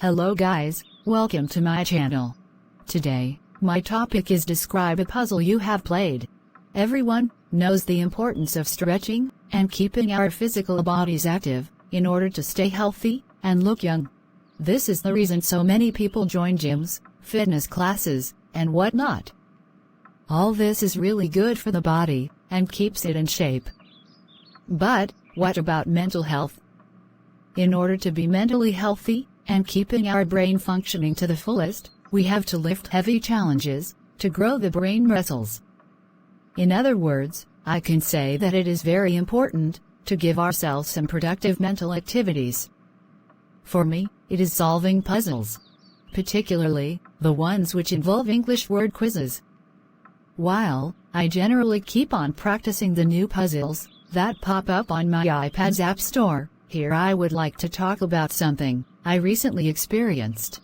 Hello guys, welcome to my channel. Today, my topic is describe a puzzle you have played. Everyone knows the importance of stretching and keeping our physical bodies active in order to stay healthy and look young. This is the reason so many people join gyms, fitness classes, and whatnot. All this is really good for the body and keeps it in shape. But what about mental health? In order to be mentally healthy and keeping our brain functioning to the fullest, we have to lift heavy challenges to grow the brain muscles. In other words, I can say that it is very important to give ourselves some productive mental activities. For me, it is solving puzzles, particularly the ones which involve English word quizzes. While I generally keep on practicing the new puzzles that pop up on my iPad's App Store, here I would like to talk about something I recently experienced.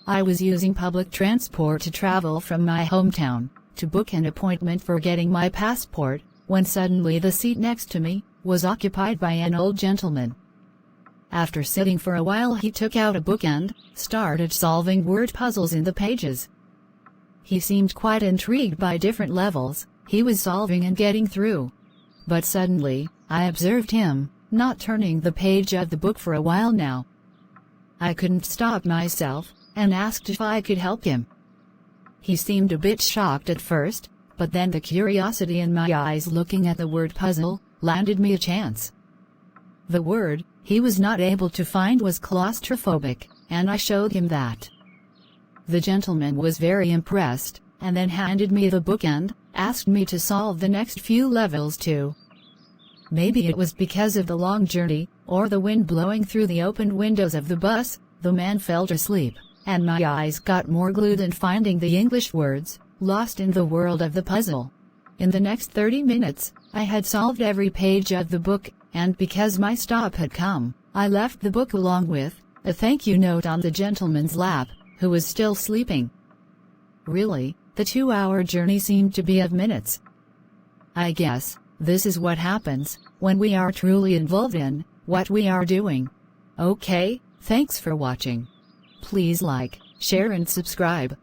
I was using public transport to travel from my hometown to book an appointment for getting my passport, when suddenly the seat next to me was occupied by an old gentleman. After sitting for a while, he took out a book and started solving word puzzles in the pages. He seemed quite intrigued by different levels he was solving and getting through. But suddenly, I observed him not turning the page of the book for a while now. I couldn't stop myself and asked if I could help him. He seemed a bit shocked at first, but then the curiosity in my eyes looking at the word puzzle landed me a chance. The word he was not able to find was claustrophobic, and I showed him that. The gentleman was very impressed, and then handed me the book and asked me to solve the next few levels too. Maybe it was because of the long journey, or the wind blowing through the opened windows of the bus, the man fell asleep, and my eyes got more glued in finding the English words, lost in the world of the puzzle. In the next 30 minutes, I had solved every page of the book, and because my stop had come, I left the book along with a thank you note on the gentleman's lap, who was still sleeping. Really, the 2-hour journey seemed to be of minutes. I guess this is what happens when we are truly involved in what we are doing. Okay, thanks for watching. Please like, share and subscribe.